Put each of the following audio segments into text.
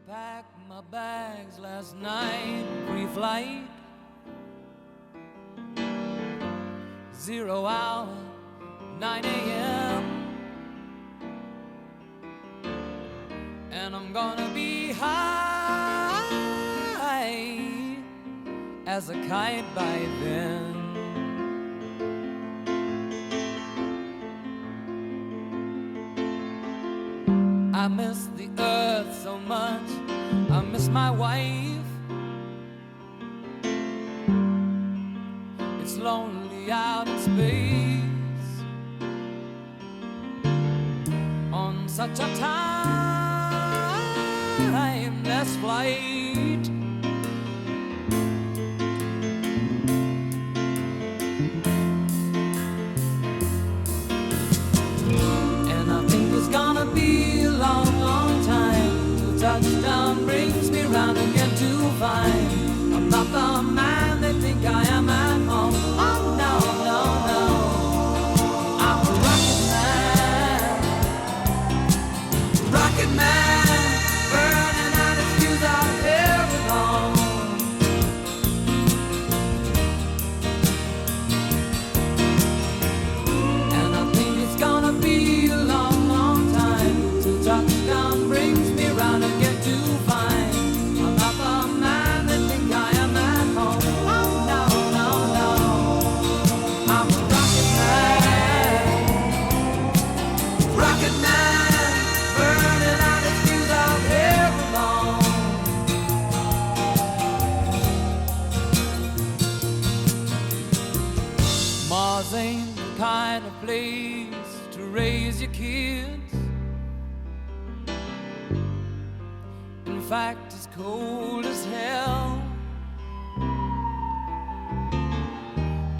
packed my bags last night, pre-flight, 0 hour, 9 a.m. And I'm gonna be high as a kite by then. I miss the earth so much, I miss my wife. It's lonely out in space on such a timeless flight. And I think it's gonna be a long, long time till touchdown brings me round again to find I'm not the man they think I am at home. Oh no, no, no, I'm a rocket man, burning out his fuse out here alone. And I think it's gonna be a long, long time till touchdown brings me round again to find I'm not the man they think I am at home. Oh no, no, no, I'm a rocket man, burning out his fuse out here alone. Mars ain't the kind of place to raise your kids. In fact, it's cold as hell,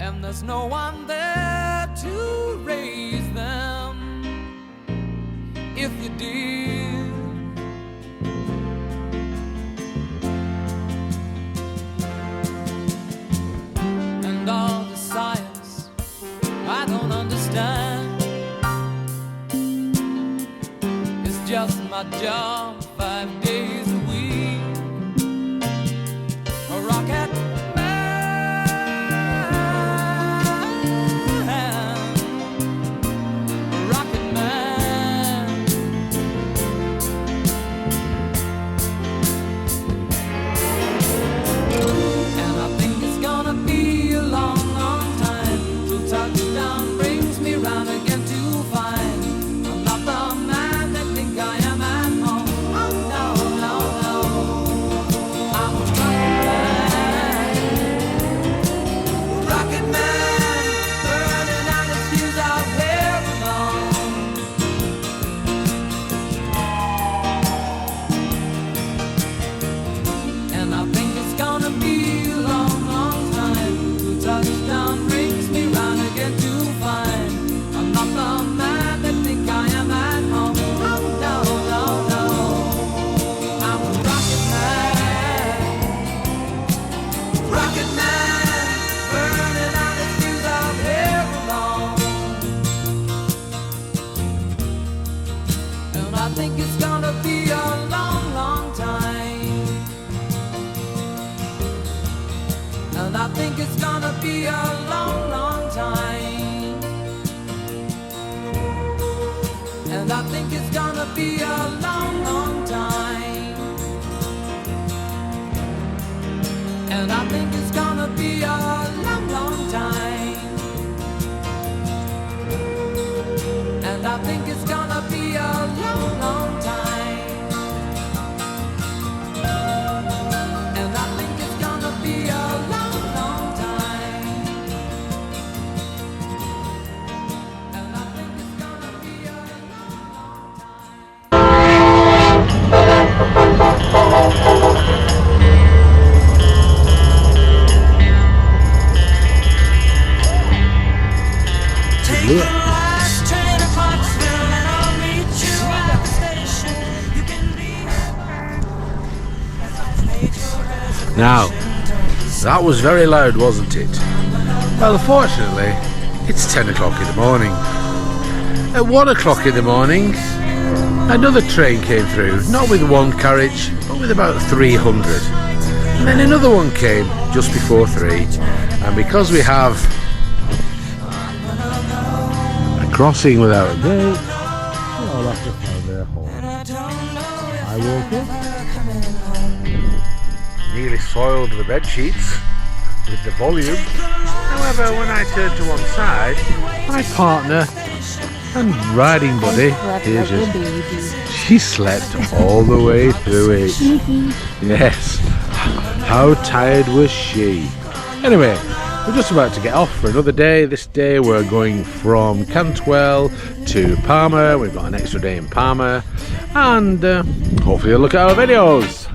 and there's no one there to raise them if you did. And all the science I don't understand, it's just my job 5 days a week. A rocket man, a rocket man. And I think it's gonna be a long, long time till touchdown brings me round again to find I'm not the man they think I am at home. Oh no, no, no, I'm a rocket man, burning out his fuse out here alone. And I think it's gonna be a long, long time till touchdown brings me round again to find I'm not the man they think I am at home. Oh no, no, no, I'm a rocket man, burning out his fuse out here alone. And I think it's gonna be a long, long time. And I think it's gonna be a long, long time. And I think it's gonna be a long, long time. And I think it's gonna be a long, long time. And I think it's gonna be a long, long time. And I think it's gonna be a long, long time. And I think it's gonna be a long, long Take the last train to Clarksville and I'll meet you at the station. You can leave as I've made your reservation. Now, that was very loud, wasn't it? Well, unfortunately, it's 10 o'clock in the morning. At 1 o'clock in the morning, Another train came through, not with one carriage, but with about 300. And then another one came just before 3. And because we have a crossing without a gate, I'll have to find their home. I woke up, nearly soiled the bed sheets with the volume. However, when I turned to one side, my partner and riding buddy, she slept all the way through it. Yes, how tired was she? Anyway, we're just about to get off for another day. This day we're going from Cantwell to Palmer. We've got an extra day in Palmer, and hopefully you'll look at our videos.